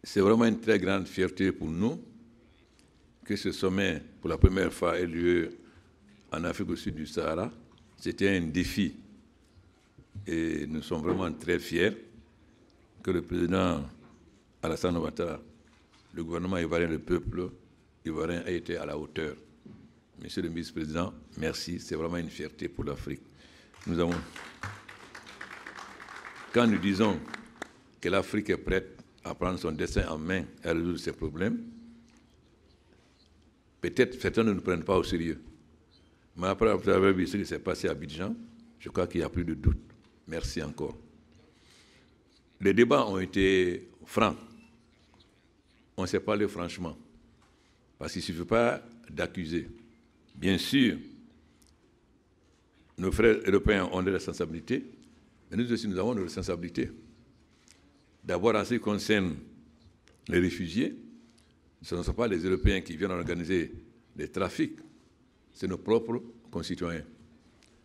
c'est vraiment une très grande fierté pour nous que ce sommet, pour la première fois, ait lieu en Afrique au sud du Sahara. C'était un défi. Et nous sommes vraiment très fiers que le président Alassane Ouattara, le gouvernement ivoirien, le peuple ivoirien ait été à la hauteur. Monsieur le vice-président, merci. C'est vraiment une fierté pour l'Afrique. Quand nous disons que l'Afrique est prête à prendre son destin en main et à résoudre ses problèmes, peut-être certains ne nous prennent pas au sérieux. Mais après avoir vu ce qui s'est passé à Abidjan, je crois qu'il n'y a plus de doute. Merci encore. Les débats ont été francs. On s'est parlé franchement. Parce qu'il ne suffit pas d'accuser. Bien sûr, nos frères européens ont des responsabilités, mais nous aussi, nous avons des responsabilités. D'abord, en ce qui concerne les réfugiés, ce ne sont pas les Européens qui viennent organiser des trafics, c'est nos propres concitoyens.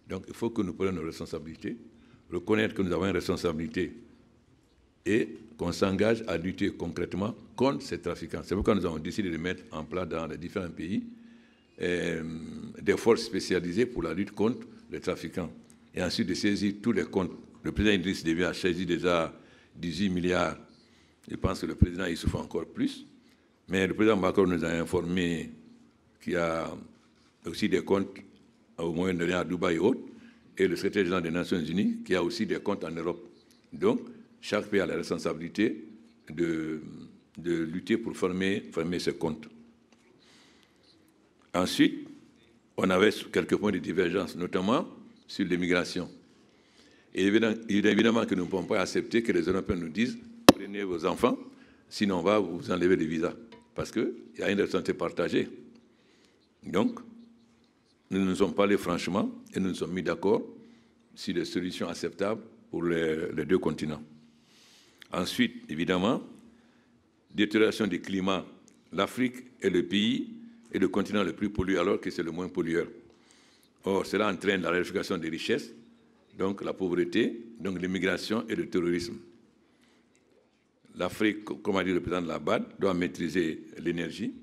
Donc, il faut que nous prenions nos responsabilités, reconnaître que nous avons une responsabilité et qu'on s'engage à lutter concrètement contre ces trafiquants. C'est pourquoi nous avons décidé de mettre en place dans les différents pays des forces spécialisées pour la lutte contre les trafiquants. Et ensuite de saisir tous les comptes. Le président Idriss Déby a saisi déjà 18 milliards. Je pense que le président Issoufou encore plus. Mais le président Macron nous a informé qu'il y a aussi des comptes au Moyen-Orient, à Dubaï et autres, et le secrétaire général des Nations Unies qui a aussi des comptes en Europe. Donc, chaque pays a la responsabilité de lutter pour fermer ses comptes. Ensuite, on avait quelques points de divergence, notamment sur l'immigration. Et évidemment que nous ne pouvons pas accepter que les Européens nous disent « prenez vos enfants, sinon on va vous enlever les visas ». Parce qu'il y a une responsabilité partagée. Donc, nous nous sommes parlé franchement et nous nous sommes mis d'accord sur des solutions acceptables pour les deux continents. Ensuite, évidemment, détérioration du climat. L'Afrique est le pays et le continent le plus pollué alors que c'est le moins pollueur. Or, cela entraîne la raréfaction des richesses, donc la pauvreté, donc l'immigration et le terrorisme. L'Afrique, comme a dit le président de la BAD, doit maîtriser l'énergie,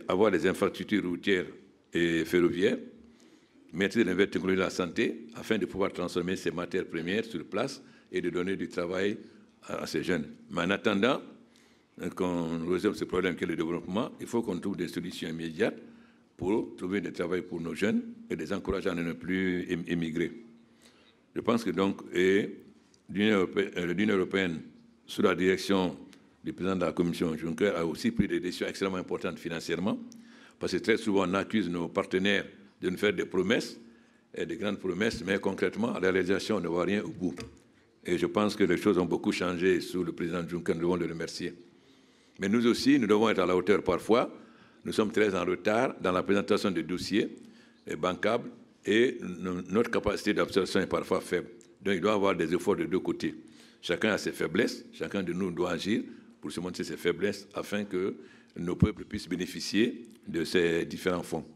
avoir des infrastructures routières et ferroviaires, maîtriser les nouvelles technologies de la santé afin de pouvoir transformer ces matières premières sur place et de donner du travail à ces jeunes. Mais en attendant qu'on résolve ce problème qu'est le développement, il faut qu'on trouve des solutions immédiates pour trouver du travail pour nos jeunes et les encourager à ne plus émigrer. Je pense que donc l'Union européenne, sous la direction du président de la Commission Juncker, a aussi pris des décisions extrêmement importantes financièrement, parce que très souvent on accuse nos partenaires de nous faire des promesses, des grandes promesses, mais concrètement, à la réalisation, on ne voit rien au bout. Et je pense que les choses ont beaucoup changé sous le président Juncker, nous devons le remercier. Mais nous aussi, nous devons être à la hauteur parfois. Nous sommes très en retard dans la présentation des dossiers bancables et notre capacité d'absorption est parfois faible. Donc il doit y avoir des efforts de deux côtés. Chacun a ses faiblesses, chacun de nous doit agir pour se montrer ses faiblesses afin que nos peuples puissent bénéficier de ces différents fonds.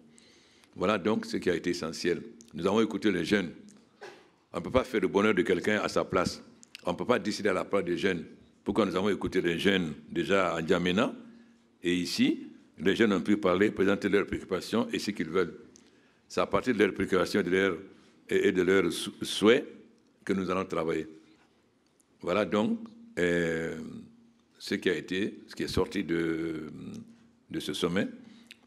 Voilà donc ce qui a été essentiel. Nous avons écouté les jeunes. On ne peut pas faire le bonheur de quelqu'un à sa place. On ne peut pas décider à la place des jeunes. Pourquoi nous avons écouté les jeunes déjà à N'Djamena et ici, les jeunes ont pu parler, présenter leurs préoccupations et ce qu'ils veulent. C'est à partir de leurs préoccupations et de leurs souhaits que nous allons travailler. Voilà donc ce qui est sorti de ce sommet.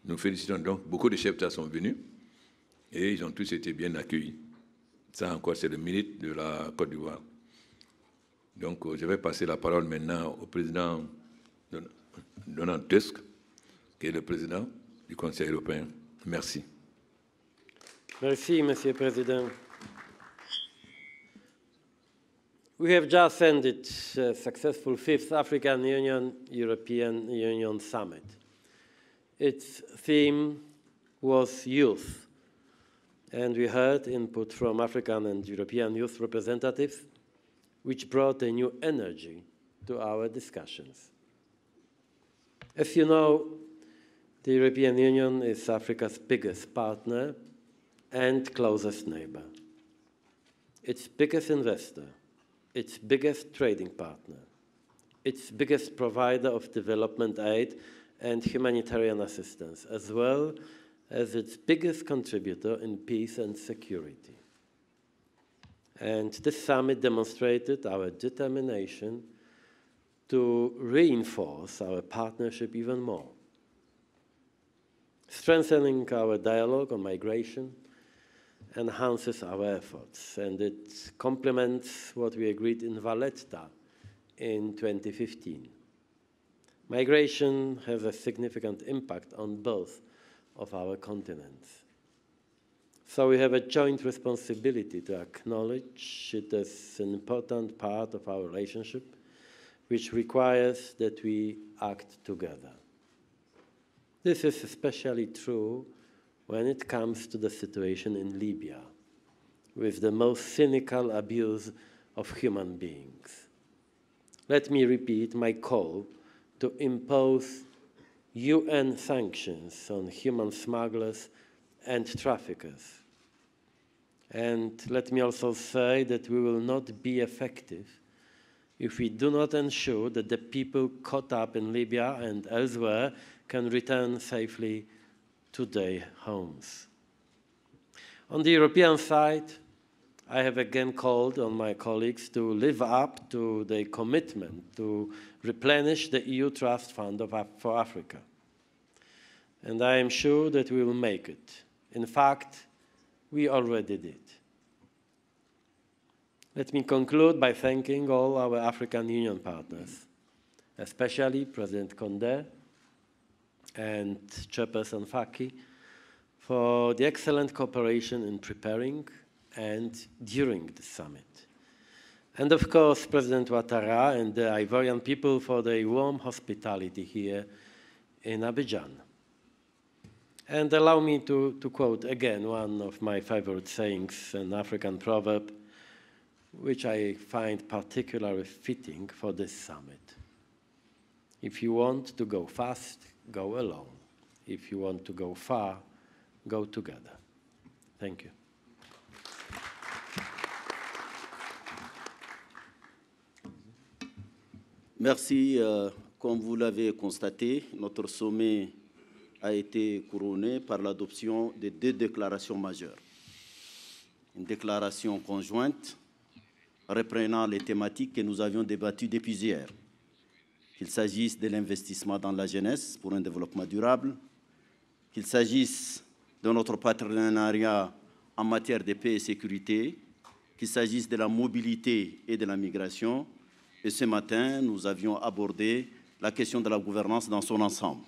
Nous félicitons donc, beaucoup de chefs d'État sont venus et ils ont tous été bien accueillis. Ça encore, c'est le mérite de la Côte d'Ivoire. Donc, je vais passer la parole maintenant au président Donald Tusk, qui est le président du Conseil européen. Merci. Merci, Monsieur le Président. We have just ended a successful fifth African Union-European Union Summit. Its theme was youth, and we heard input from African and European youth representatives, which brought a new energy to our discussions. As you know, the European Union is Africa's biggest partner and closest neighbor, its biggest investor, its biggest trading partner, its biggest provider of development aid and humanitarian assistance, as well as its biggest contributor in peace and security. And this summit demonstrated our determination to reinforce our partnership even more, strengthening our dialogue on migration enhances our efforts, and it complements what we agreed in Valletta in 2015. Migration has a significant impact on both of our continents. So we have a joint responsibility to acknowledge it as an important part of our relationship, which requires that we act together. This is especially true when it comes to the situation in Libya, with the most cynical abuse of human beings. Let me repeat my call to impose UN sanctions on human smugglers and traffickers. And let me also say that we will not be effective if we do not ensure that the people caught up in Libya and elsewhere can return safely to their homes. On the European side, I have again called on my colleagues to live up to their commitment to replenish the EU Trust Fund for Africa. And I am sure that we will make it. In fact, we already did. Let me conclude by thanking all our African Union partners, especially President Condé and Chairperson Faki, for the excellent cooperation in preparing and during the summit. And of course, President Ouattara and the Ivorian people for their warm hospitality here in Abidjan. And allow me to quote again one of my favorite sayings, an African proverb, which I find particularly fitting for this summit. If you want to go fast, go alone. If you want to go far, go together. Thank you. Merci. Comme vous l'avez constaté, notre sommet a été couronné par l'adoption de 2 déclarations majeures. Une déclaration conjointe reprenant les thématiques que nous avions débattues depuis hier, qu'il s'agisse de l'investissement dans la jeunesse pour un développement durable, qu'il s'agisse de notre partenariat en matière de paix et sécurité, qu'il s'agisse de la mobilité et de la migration. Et ce matin, nous avions abordé la question de la gouvernance dans son ensemble.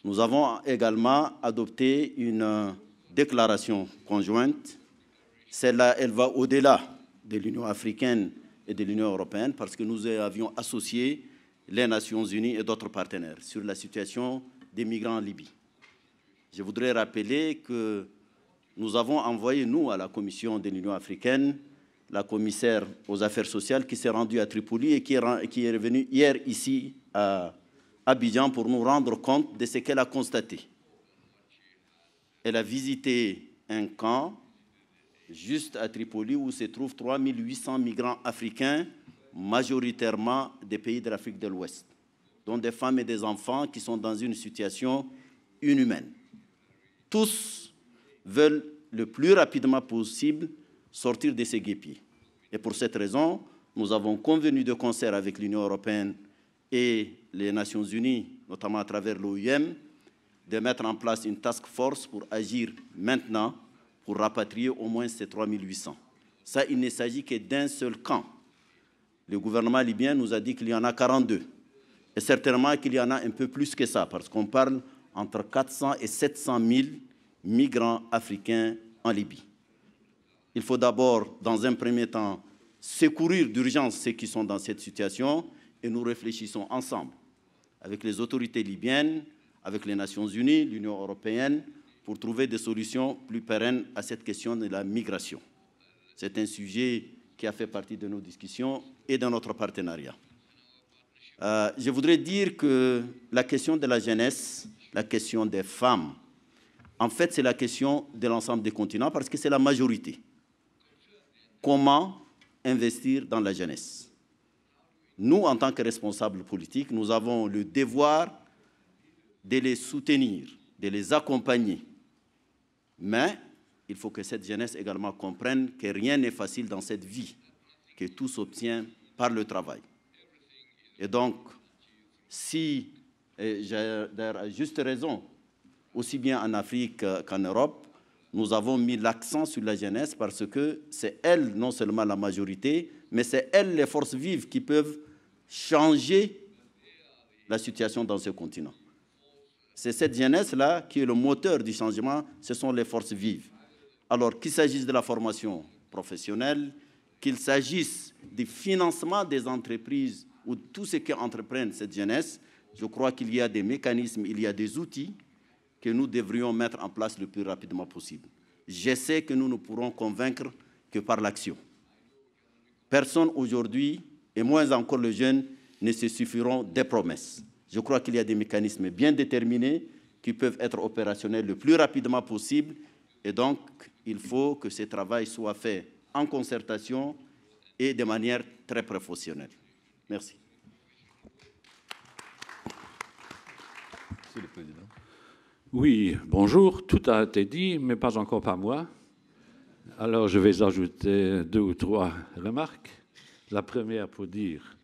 Nous avons également adopté une déclaration conjointe. Celle-là, elle va au-delà de l'Union africaine et de l'Union européenne parce que nous avions associé les Nations unies et d'autres partenaires sur la situation des migrants en Libye. Je voudrais rappeler que nous avons envoyé, nous, à la Commission de l'Union africaine, la commissaire aux affaires sociales qui s'est rendue à Tripoli et qui est revenue hier ici à Abidjan pour nous rendre compte de ce qu'elle a constaté. Elle a visité un camp juste à Tripoli où se trouvent 3800 migrants africains, majoritairement des pays de l'Afrique de l'Ouest, dont des femmes et des enfants qui sont dans une situation inhumaine. Tous veulent le plus rapidement possible sortir de ces guêpiers. Et pour cette raison, nous avons convenu de concert avec l'Union européenne et les Nations unies, notamment à travers l'OIM, de mettre en place une task force pour agir maintenant pour rapatrier au moins ces 3800. Ça, il ne s'agit que d'un seul camp. Le gouvernement libyen nous a dit qu'il y en a 42. Et certainement qu'il y en a un peu plus que ça, parce qu'on parle entre 400 et 700 000 migrants africains en Libye. Il faut d'abord, dans un premier temps, secourir d'urgence ceux qui sont dans cette situation et nous réfléchissons ensemble avec les autorités libyennes, avec les Nations unies, l'Union européenne, pour trouver des solutions plus pérennes à cette question de la migration. C'est un sujet qui a fait partie de nos discussions et de notre partenariat. Je voudrais dire que la question de la jeunesse, la question des femmes, en fait, c'est la question de l'ensemble des continents parce que c'est la majorité. Comment investir dans la jeunesse? nous, en tant que responsables politiques, nous avons le devoir de les soutenir, de les accompagner. Mais il faut que cette jeunesse également comprenne que rien n'est facile dans cette vie, que tout s'obtient par le travail. Et donc, si, j'ai à juste raison, aussi bien en Afrique qu'en Europe, nous avons mis l'accent sur la jeunesse parce que c'est elle, non seulement la majorité, mais c'est elle les forces vives qui peuvent changer la situation dans ce continent. C'est cette jeunesse-là qui est le moteur du changement, ce sont les forces vives. Alors qu'il s'agisse de la formation professionnelle, qu'il s'agisse du financement des entreprises ou tout ce qu'entreprennent cette jeunesse, je crois qu'il y a des mécanismes, il y a des outils que nous devrions mettre en place le plus rapidement possible. Je sais que nous ne pourrons convaincre que par l'action. Personne aujourd'hui, et moins encore les jeunes, ne se suffiront des promesses. Je crois qu'il y a des mécanismes bien déterminés qui peuvent être opérationnels le plus rapidement possible. Et donc, il faut que ce travail soit fait en concertation et de manière très professionnelle. Merci. Monsieur le Président. Oui, bonjour. Tout a été dit, mais pas encore par moi. Alors, je vais ajouter 2 ou 3 remarques. La première pour dire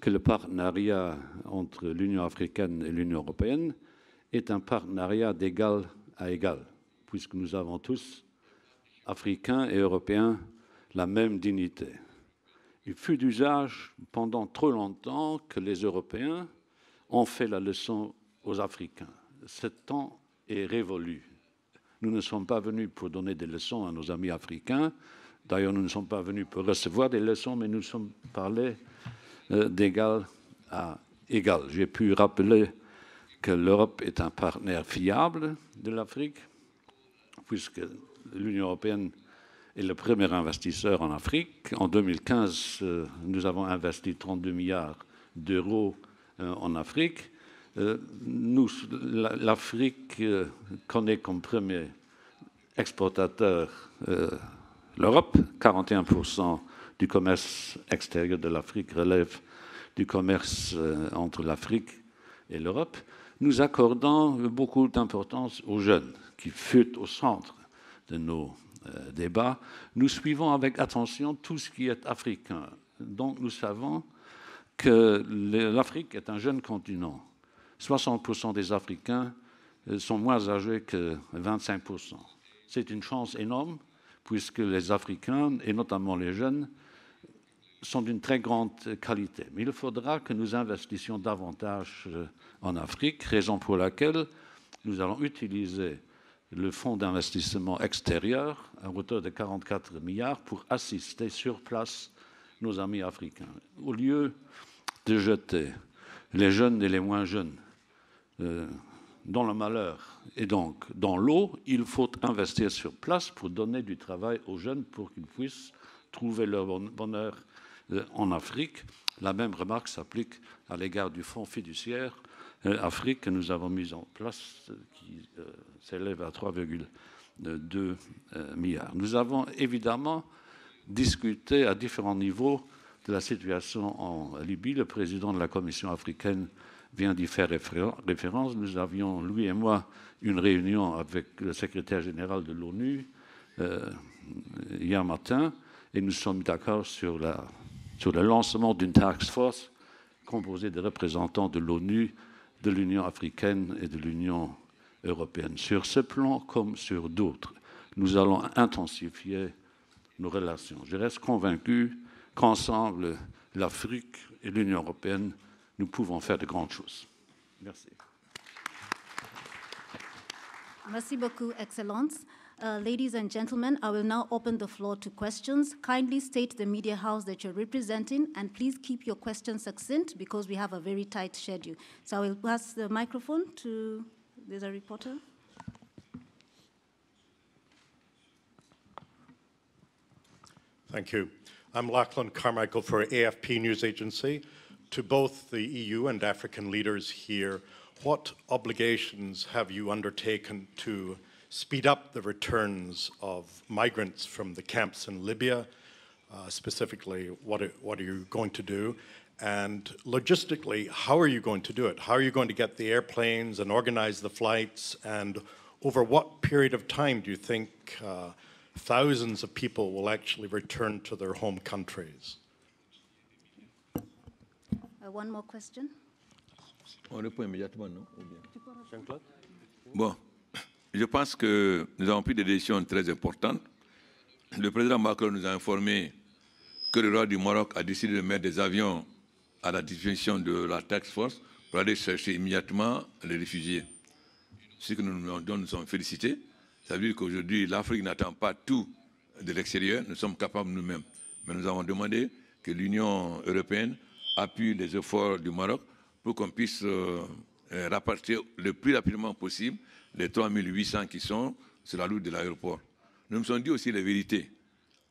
que le partenariat entre l'Union africaine et l'Union européenne est un partenariat d'égal à égal, puisque nous avons tous, Africains et Européens, la même dignité. Il fut d'usage pendant trop longtemps que les Européens ont fait la leçon aux Africains. Ce temps est révolu. Nous ne sommes pas venus pour donner des leçons à nos amis africains. D'ailleurs, nous ne sommes pas venus pour recevoir des leçons, mais nous sommes parlés d'égal à égal. J'ai pu rappeler que l'Europe est un partenaire fiable de l'Afrique, puisque l'Union européenne est le premier investisseur en Afrique. En 2015, nous avons investi 32 milliards d'euros en Afrique. L'Afrique connaît comme premier exportateur l'Europe. 41% du commerce extérieur de l'Afrique relève du commerce entre l'Afrique et l'Europe. Nous accordons beaucoup d'importance aux jeunes qui furent au centre de nos débats. Nous suivons avec attention tout ce qui est africain. Donc nous savons que l'Afrique est un jeune continent. 60% des Africains sont moins âgés que 25%. C'est une chance énorme puisque les Africains, et notamment les jeunes, sont d'une très grande qualité. Mais il faudra que nous investissions davantage en Afrique, raison pour laquelle nous allons utiliser le fonds d'investissement extérieur à hauteur de 44 milliards pour assister sur place nos amis africains. Au lieu de jeter les jeunes et les moins jeunes dans le malheur et donc dans l'eau, il faut investir sur place pour donner du travail aux jeunes pour qu'ils puissent trouver leur bonheur en Afrique. La même remarque s'applique à l'égard du fonds fiduciaire Afrique que nous avons mis en place, qui s'élève à 3,2 milliards. Nous avons évidemment discuté à différents niveaux de la situation en Libye. Le président de la Commission africaine vient d'y faire référence. Nous avions, lui et moi, une réunion avec le secrétaire général de l'ONU hier matin, et nous sommes d'accord sur le lancement d'une task force composée de représentants de l'ONU, de l'Union africaine et de l'Union européenne. Sur ce plan, comme sur d'autres, nous allons intensifier nos relations. Je reste convaincu qu'ensemble, l'Afrique et l'Union européenne, nous pouvons faire de grandes choses. Merci. Merci beaucoup, Excellence. Ladies and gentlemen, I will now open the floor to questions. Kindly state the media house that you're representing, and please keep your questions succinct because we have a very tight schedule. So I will pass the microphone to, there's a reporter. Thank you. I'm Lachlan Carmichael for AFP News Agency. To both the EU and African leaders here, what obligations have you undertaken to speed up the returns of migrants from the camps in Libya? Specifically, what are you going to do? And logistically, how are you going to do it? How are you going to get the airplanes and organize the flights? And over what period of time do you think thousands of people will actually return to their home countries? One more question. On répond immédiatement, non? Bon, je pense que nous avons pris des décisions très importantes. Le président Macron nous a informé que le roi du Maroc a décidé de mettre des avions à la disposition de la task force pour aller chercher immédiatement les réfugiés. Ce que dont nous sommes félicités, ça veut dire qu'aujourd'hui, l'Afrique n'attend pas tout de l'extérieur, nous sommes capables nous-mêmes. Mais nous avons demandé que l'Union européenne appuie les efforts du Maroc pour qu'on puisse rapatrier le plus rapidement possible les 3800 qui sont sur la route de l'aéroport. Nous nous sommes dit aussi la vérité.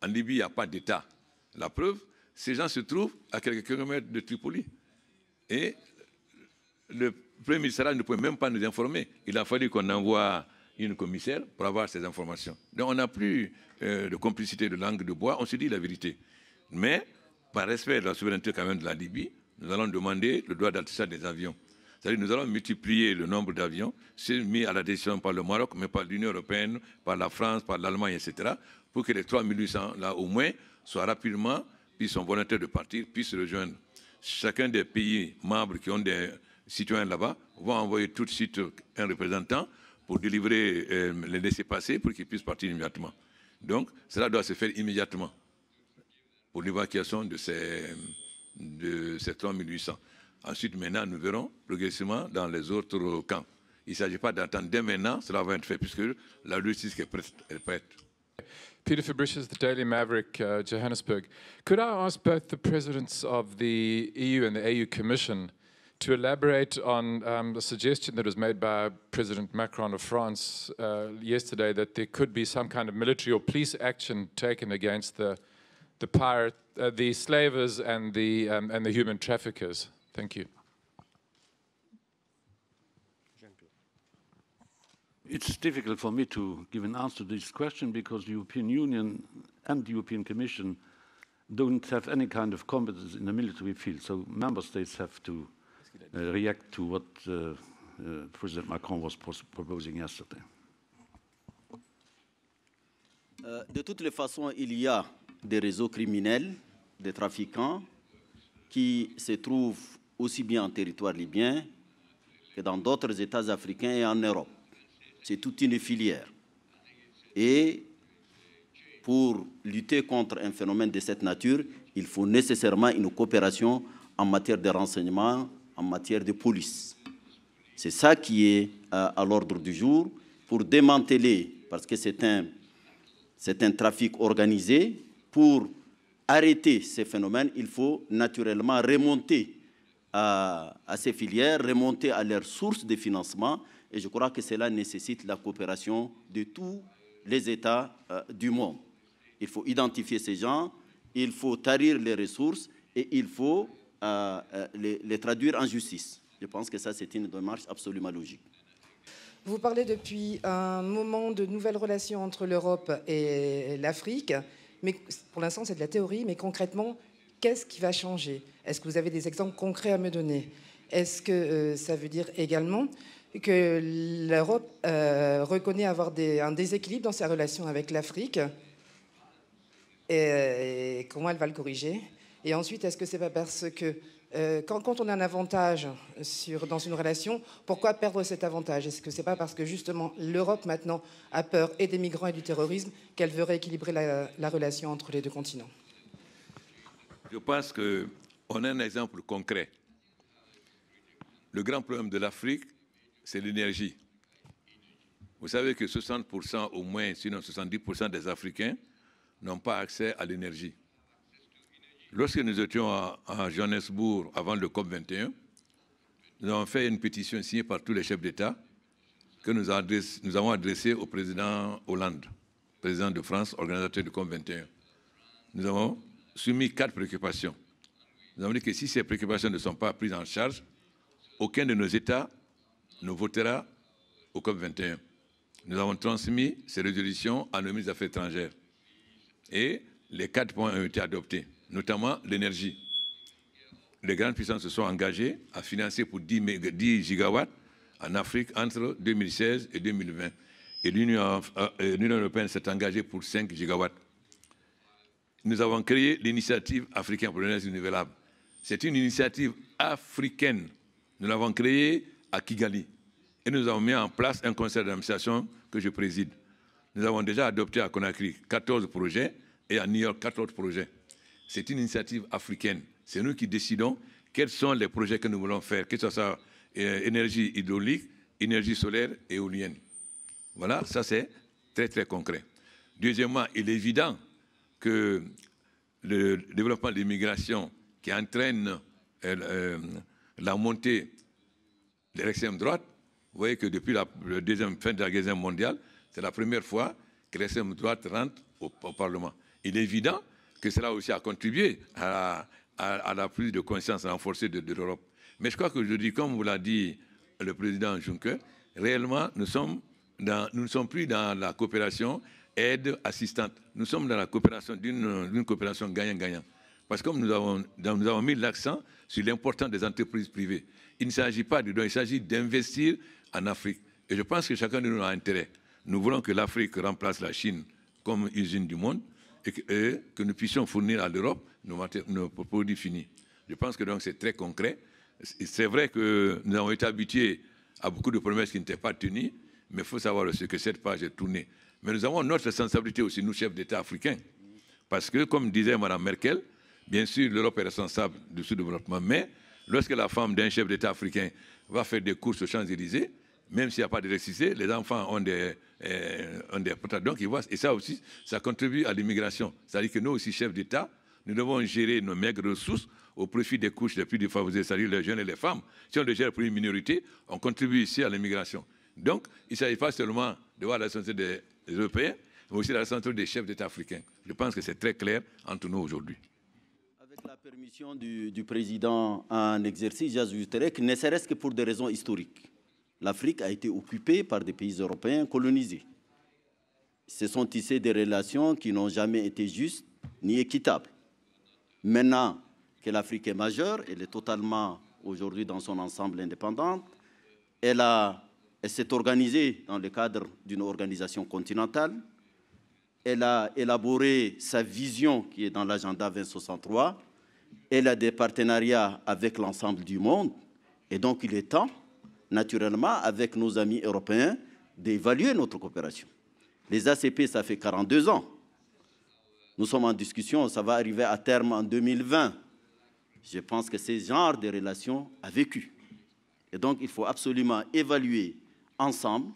En Libye, il n'y a pas d'État. La preuve, ces gens se trouvent à quelques kilomètres de Tripoli. Et le Premier ministre ne pouvait même pas nous informer. Il a fallu qu'on envoie une commissaire pour avoir ces informations. Donc on n'a plus de complicité de langue de bois, on se dit la vérité. Mais, par respect de la souveraineté quand même de la Libye, nous allons demander le droit d'atterrissage des avions. C'est-à-dire que nous allons multiplier le nombre d'avions, c'est mis à la décision par le Maroc, mais par l'Union européenne, par la France, par l'Allemagne, etc., pour que les 3800, là au moins, soient rapidement, puis sont volontaires de partir, puissent rejoindre. Chacun des pays membres qui ont des citoyens là-bas vont envoyer tout de suite un représentant pour délivrer les laissez-passer pour qu'ils puissent partir immédiatement. Donc, cela doit se faire immédiatement pour l'évacuation de ces 3800. Ensuite, maintenant, nous verrons progressivement dans les autres camps. Il ne s'agit pas d'attendre dès maintenant, cela va être fait puisque la logistique est prête. Peter Fabricius, the Daily Maverick, Johannesburg. Could I ask both the presidents of the EU and the AU Commission to elaborate on the suggestion that was made by President Macron of France yesterday that there could be some kind of military or police action taken against the slavers and the human traffickers? Thank you. It's difficult for me to give an answer to this question because the European Union and the European Commission don't have any kind of competence in the military field. So member states have to react to what President Macron was proposing yesterday. De toutes les façons, il y a des réseaux criminels, des trafiquants qui se trouvent aussi bien en territoire libyen que dans d'autres États africains et en Europe. C'est toute une filière. Et pour lutter contre un phénomène de cette nature, il faut nécessairement une coopération en matière de renseignement, en matière de police. C'est ça qui est à l'ordre du jour pour démanteler, parce que c'est un trafic organisé. Pour arrêter ces phénomènes, il faut naturellement remonter à ces filières, remonter à leurs sources de financement. Et je crois que cela nécessite la coopération de tous les États du monde. Il faut identifier ces gens, il faut tarir les ressources et il faut les traduire en justice. Je pense que ça, c'est une démarche absolument logique. Vous parlez depuis un moment de nouvelles relations entre l'Europe et l'Afrique, mais pour l'instant, c'est de la théorie, mais concrètement, qu'est-ce qui va changer? Est-ce que vous avez des exemples concrets à me donner? Est-ce que ça veut dire également que l'Europe reconnaît avoir un déséquilibre dans ses relations avec l'Afrique et comment elle va le corriger? Et ensuite, est-ce que c'est pas parce que quand on a un avantage dans une relation, pourquoi perdre cet avantage? Est-ce que c'est pas parce que justement l'Europe maintenant a peur et des migrants et du terrorisme qu'elle veut rééquilibrer la relation entre les deux continents? Je pense qu'on a un exemple concret. Le grand problème de l'Afrique, c'est l'énergie. Vous savez que 60% au moins, sinon 70% des Africains n'ont pas accès à l'énergie. Lorsque nous étions à Johannesburg avant le COP21, nous avons fait une pétition signée par tous les chefs d'État que nous avons adressée au président Hollande, président de France, organisateur du COP21. Nous avons soumis 4 préoccupations. Nous avons dit que si ces préoccupations ne sont pas prises en charge, aucun de nos États ne votera au COP21. Nous avons transmis ces résolutions à nos ministres des Affaires étrangères. Et les 4 points ont été adoptés, notamment l'énergie. les grandes puissances se sont engagées à financer pour 10 gigawatts en Afrique entre 2016 et 2020. Et l'Union européenne s'est engagée pour 5 gigawatts. Nous avons créé l'initiative africaine pour l'énergie renouvelable. C'est une initiative africaine. Nous l'avons créée à Kigali. Et nous avons mis en place un conseil d'administration que je préside. Nous avons déjà adopté à Conakry 14 projets et à New York 14 projets. C'est une initiative africaine. C'est nous qui décidons quels sont les projets que nous voulons faire, que ce soit énergie hydraulique, énergie solaire et éolienne. Voilà, ça c'est très très concret. Deuxièmement, il est évident que le développement de l'immigration qui entraîne la montée de l'extrême droite, vous voyez que depuis la fin de la Deuxième mondiale, c'est la première fois que l'extrême droite rentre au Parlement. Il est évident que cela aussi a contribué à la prise de conscience renforcée de l'Europe. Mais je crois qu'aujourd'hui, comme vous l'a dit le président Juncker, réellement, nous ne sommes plus dans la coopération aide assistante. Nous sommes dans la coopération d'une coopération gagnant-gagnant. Parce que comme nous avons mis l'accent sur l'importance des entreprises privées. Il ne s'agit pas de don, il s'agit d'investir en Afrique. Et je pense que chacun de nous a intérêt. Nous voulons que l'Afrique remplace la Chine comme usine du monde et que nous puissions fournir à l'Europe nos produits finis. Je pense que donc c'est très concret. C'est vrai que nous avons été habitués à beaucoup de promesses qui n'étaient pas tenues, mais il faut savoir aussi que cette page est tournée. Mais nous avons notre responsabilité aussi, nous, chefs d'État africains. Parce que, comme disait Mme Merkel, bien sûr, l'Europe est responsable du sous-développement, mais lorsque la femme d'un chef d'État africain va faire des courses aux Champs-Élysées, même s'il n'y a pas d'électricité, les enfants ont des portables. Donc, ils voient, et ça aussi, ça contribue à l'immigration. C'est-à-dire que nous aussi, chefs d'État, nous devons gérer nos maigres ressources au profit des couches les plus défavorisées, c'est-à-dire les jeunes et les femmes. Si on les gère pour une minorité, on contribue ici à l'immigration. Donc, il ne s'agit pas seulement de voir la santé des Européens, mais aussi la santé des chefs d'État africains. Je pense que c'est très clair entre nous aujourd'hui. Avec la permission du président en exercice, j'ajouterais que ne serait-ce que pour des raisons historiques. L'Afrique a été occupée par des pays européens colonisés. Ce sont tissés des relations qui n'ont jamais été justes ni équitables. Maintenant que l'Afrique est majeure, elle est totalement aujourd'hui dans son ensemble indépendante, elle s'est organisée dans le cadre d'une organisation continentale, elle a élaboré sa vision qui est dans l'agenda 2063, elle a des partenariats avec l'ensemble du monde, et donc il est temps, naturellement, avec nos amis européens, d'évaluer notre coopération. Les ACP, ça fait 42 ans. Nous sommes en discussion, ça va arriver à terme en 2020. Je pense que ce genre de relations a vécu. Et donc, il faut absolument évaluer ensemble,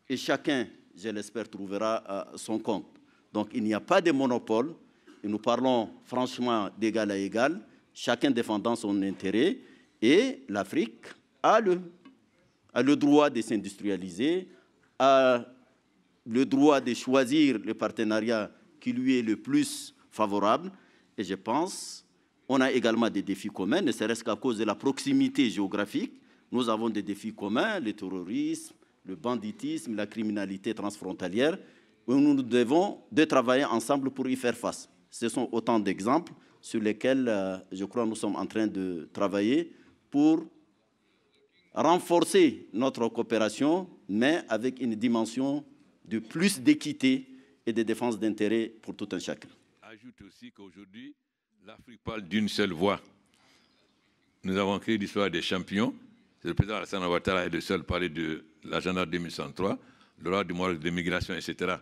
et chacun, je l'espère, trouvera son compte. Donc, il n'y a pas de monopole, et nous parlons franchement d'égal à égal, chacun défendant son intérêt, et l'Afrique a le droit de s'industrialiser, a le droit de choisir le partenariat qui lui est le plus favorable. Et je pense qu'on a également des défis communs, ne serait-ce qu'à cause de la proximité géographique. Nous avons des défis communs, le terrorisme, le banditisme, la criminalité transfrontalière, où nous devons travailler ensemble pour y faire face. Ce sont autant d'exemples sur lesquels, je crois, nous sommes en train de travailler pour renforcer notre coopération, mais avec une dimension de plus d'équité et de défense d'intérêts pour tout un chacun. Ajoute aussi qu'aujourd'hui, l'Afrique parle d'une seule voix. Nous avons créé l'histoire des champions. Le président Alassane Ouattara est le seul à parler de l'agenda 2063, le droit du Maroc de l'immigration, etc.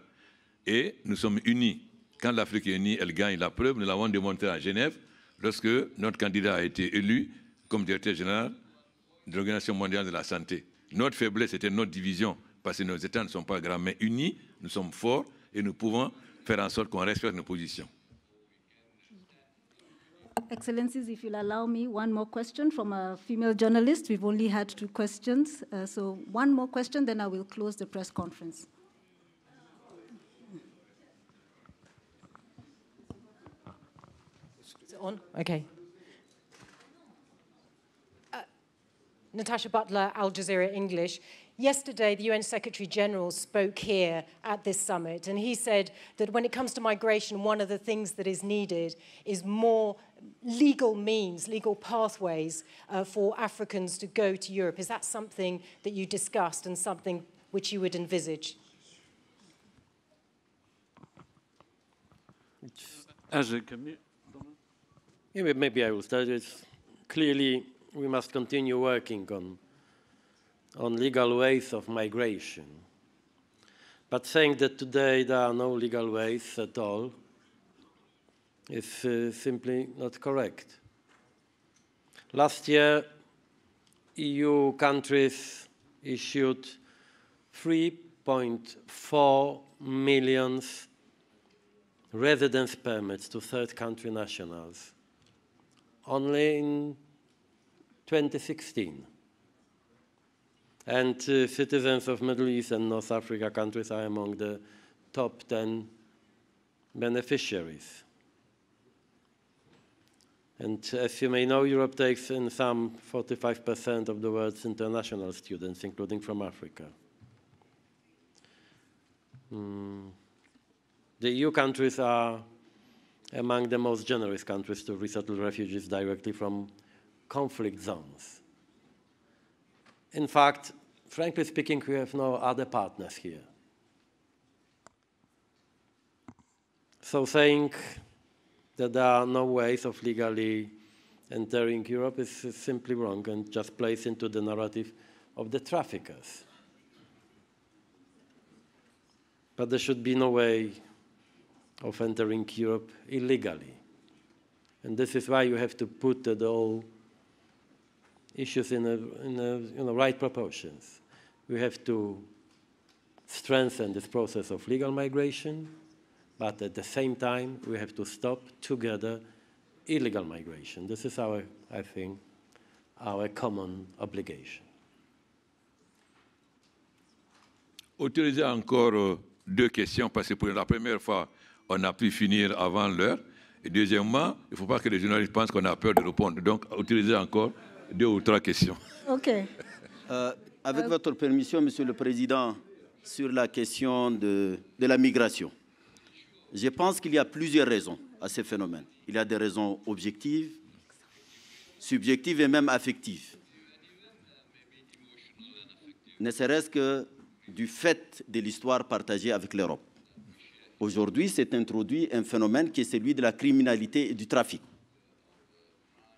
Et nous sommes unis. Quand l'Afrique est unie, elle gagne. La preuve, nous l'avons démontré à Genève, lorsque notre candidat a été élu comme directeur général de l'Organisation mondiale de la santé. Notre faiblesse était notre division, parce que nos États ne sont pas grands, mais unis, nous sommes forts et nous pouvons faire en sorte qu'on respecte nos positions. Excellencies, if you'll allow me one more question from a female journalist. We've only had 2 questions. So one more question, then I will close the press conference. Is it on? Okay. Natasha Butler, Al Jazeera English. Yesterday, the UN Secretary General spoke here at this summit, and he said that when it comes to migration, one of the things that is needed is more legal means, legal pathways for Africans to go to Europe. Is that something that you discussed and something which you would envisage? As a community, yeah, maybe I will start. Clearly, we must continue working on legal ways of migration. But saying that today there are no legal ways at all is simply not correct. Last year, EU countries issued 3.4 million residence permits to third country nationals, only in 2016. And citizens of Middle East and North Africa countries are among the top 10 beneficiaries. And as you may know, Europe takes in some 45% of the world's international students, including from Africa. The EU countries are among the most generous countries to resettle refugees directly from conflict zones. In fact, frankly speaking, we have no other partners here. So saying that there are no ways of legally entering Europe is simply wrong and just plays into the narrative of the traffickers. But there should be no way of entering Europe illegally. And this is why you have to put the whole issues in right proportions. We have to strengthen this process of legal migration, but at the same time, we have to stop together illegal migration. This is I think, our common obligation. Autorisez encore 2 questions, parce que pour la première fois, on a pu finir avant l'heure. Et deuxièmement, il ne faut pas que les journalistes pensent qu'on a peur de répondre. Donc, autorisez encore 2 ou 3 questions. OK. Avec votre permission, Monsieur le Président, sur la question de la migration, je pense qu'il y a plusieurs raisons à ces phénomènes. Il y a des raisons objectives, subjectives et même affectives. Ne serait-ce que du fait de l'histoire partagée avec l'Europe. Aujourd'hui, s'est introduit un phénomène qui est celui de la criminalité et du trafic.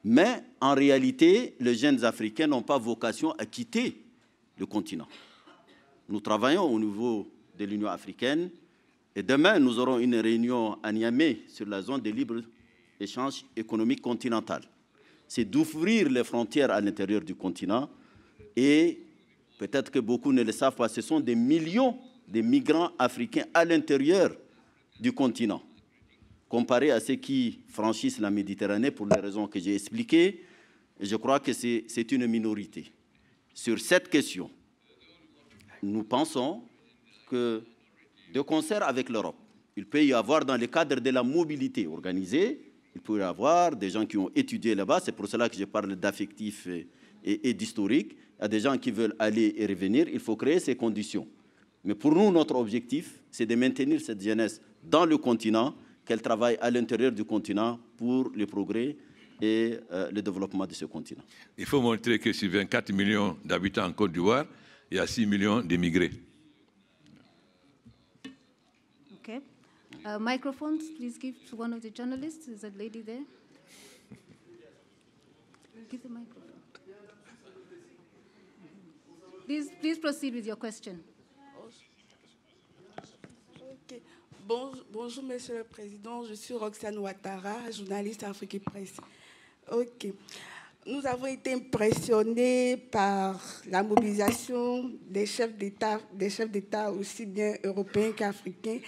Mais en réalité, les jeunes Africains n'ont pas vocation à quitter le continent. Nous travaillons au niveau de l'Union africaine et demain, nous aurons une réunion à Niamey sur la zone de libre-échange économique continental. C'est d'ouvrir les frontières à l'intérieur du continent et peut-être que beaucoup ne le savent pas, ce sont des millions de migrants africains à l'intérieur du continent. Comparé à ceux qui franchissent la Méditerranée pour les raisons que j'ai expliquées, je crois que c'est une minorité. Sur cette question, nous pensons que, de concert avec l'Europe, il peut y avoir, dans le cadre de la mobilité organisée, il peut y avoir des gens qui ont étudié là-bas, c'est pour cela que je parle d'affectif et d'historique. Il y a des gens qui veulent aller et revenir, il faut créer ces conditions. Mais pour nous, notre objectif, c'est de maintenir cette jeunesse dans le continent, qu'elle travaille à l'intérieur du continent pour le progrès et le développement de ce continent. Il faut montrer que sur 24 millions d'habitants en Côte d'Ivoire, il y a 6 millions d'immigrés. Okay. Microphones, please give to one of the journalists. Is that lady there? Give the microphone. Please proceed with your question. Okay. Bonjour, Monsieur le Président. Je suis Roxane Ouattara, journaliste Afrique Presse. Ok. Nous avons été impressionnés par la mobilisation des chefs d'État aussi bien européens qu'africains.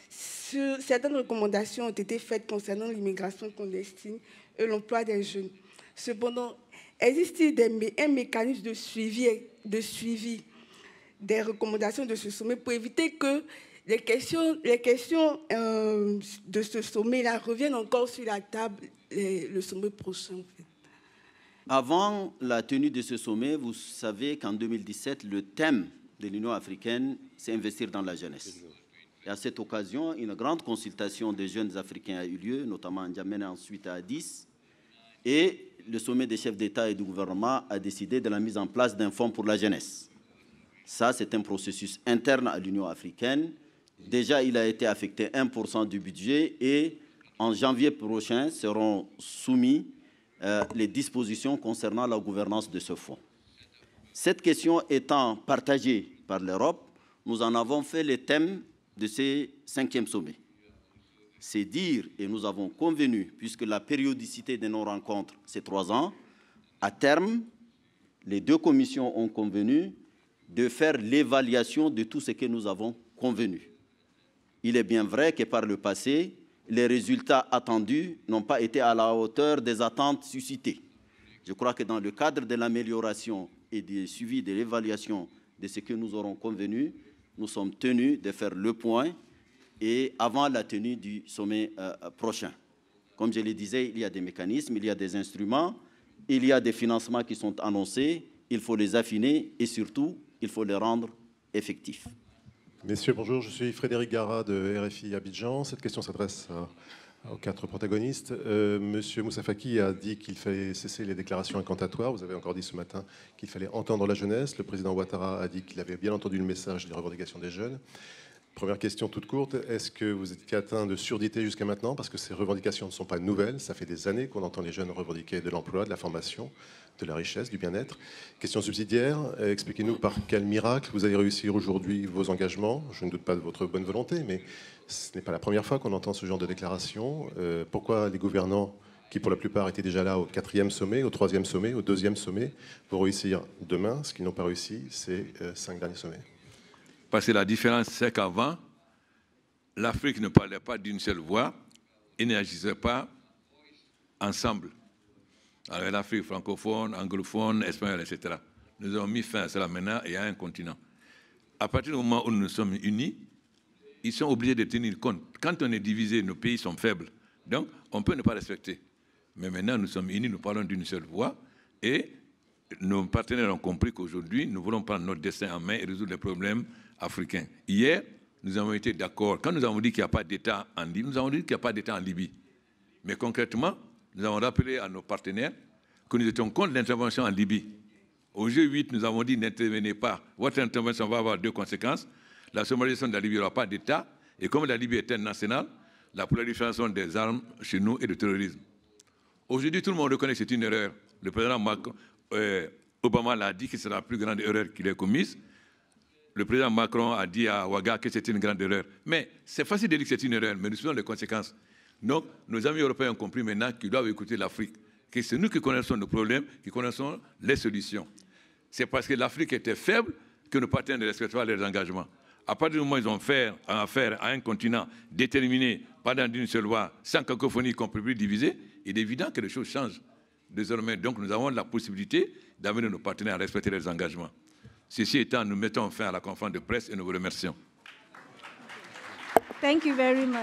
Certaines recommandations ont été faites concernant l'immigration clandestine et l'emploi des jeunes. Cependant, existe-t-il un mécanisme de suivi des recommandations de ce sommet pour éviter que les questions de ce sommet-là reviennent encore sur la table le sommet prochain en fait. Avant la tenue de ce sommet, vous savez qu'en 2017, le thème de l'Union africaine, c'est investir dans la jeunesse. Et à cette occasion, une grande consultation des jeunes Africains a eu lieu, notamment à N'Djamena, ensuite à Addis. Et le sommet des chefs d'État et du gouvernement a décidé de la mise en place d'un fonds pour la jeunesse. Ça, c'est un processus interne à l'Union africaine. Déjà, il a été affecté 1% du budget et en janvier prochain seront soumis les dispositions concernant la gouvernance de ce fonds. Cette question étant partagée par l'Europe, nous en avons fait le thème de ces 5e sommets. C'est dire, et nous avons convenu, puisque la périodicité de nos rencontres, c'est 3 ans, à terme, les 2 commissions ont convenu de faire l'évaluation de tout ce que nous avons convenu. Il est bien vrai que par le passé, les résultats attendus n'ont pas été à la hauteur des attentes suscitées. Je crois que dans le cadre de l'amélioration et du suivi de l'évaluation de ce que nous aurons convenu, nous sommes tenus de faire le point et avant la tenue du sommet prochain. Comme je le disais, il y a des mécanismes, il y a des instruments, il y a des financements qui sont annoncés, il faut les affiner et surtout, il faut les rendre effectifs. Messieurs, bonjour, je suis Frédéric Gara de RFI Abidjan. Cette question s'adresse aux 4 protagonistes. Monsieur Moussa Faki a dit qu'il fallait cesser les déclarations incantatoires. Vous avez encore dit ce matin qu'il fallait entendre la jeunesse. Le président Ouattara a dit qu'il avait bien entendu le message des revendications des jeunes. Première question toute courte, est-ce que vous étiez atteint de surdité jusqu'à maintenant? Parce que ces revendications ne sont pas nouvelles. Ça fait des années qu'on entend les jeunes revendiquer de l'emploi, de la formation, de la richesse, du bien-être. Question subsidiaire, expliquez-nous par quel miracle vous allez réussir aujourd'hui vos engagements. Je ne doute pas de votre bonne volonté, mais ce n'est pas la première fois qu'on entend ce genre de déclaration. Pourquoi les gouvernants, qui pour la plupart étaient déjà là au 4e sommet, au 3e sommet, au 2e sommet, vont réussir demain, ce qu'ils n'ont pas réussi ces 5 derniers sommets? Parce que la différence, c'est qu'avant, l'Afrique ne parlait pas d'une seule voix et n'agissait pas ensemble. Alors l'Afrique francophone, anglophone, espagnole, etc. Nous avons mis fin à cela maintenant et à un continent. À partir du moment où nous sommes unis, ils sont obligés de tenir compte. Quand on est divisé, nos pays sont faibles. Donc, on peut ne pas respecter. Mais maintenant, nous sommes unis, nous parlons d'une seule voix et nos partenaires ont compris qu'aujourd'hui, nous voulons prendre notre destin en main et résoudre les problèmes africains. Hier, nous avons été d'accord. Quand nous avons dit qu'il n'y a pas d'État en Libye, nous avons dit qu'il n'y a pas d'État en Libye. Mais concrètement, nous avons rappelé à nos partenaires que nous étions contre l'intervention en Libye. Au G8, nous avons dit n'intervenez pas. Votre intervention va avoir 2 conséquences. La somalisation de la Libye n'aura pas d'État. Et comme la Libye est internationale, la prolifération des armes chez nous et du terrorisme. Aujourd'hui, tout le monde reconnaît que c'est une erreur. Le président Obama l'a dit que c'est la plus grande erreur qu'il ait commise. Le président Macron a dit à Ouaga que c'était une grande erreur. Mais c'est facile de dire que c'est une erreur, mais nous subissons les conséquences. Donc, nos amis européens ont compris maintenant qu'ils doivent écouter l'Afrique, que c'est nous qui connaissons nos problèmes, qui connaissons les solutions. C'est parce que l'Afrique était faible que nos partenaires ne respectent pas leurs engagements. À partir du moment où ils ont affaire à un continent déterminé, pas dans une seule voie, sans cacophonie, qu'on ne peut plus diviser, il est évident que les choses changent désormais. Donc, nous avons la possibilité d'amener nos partenaires à respecter leurs engagements. Ceci étant, nous mettons fin à la conférence de presse et nous vous remercions. Thank you very much.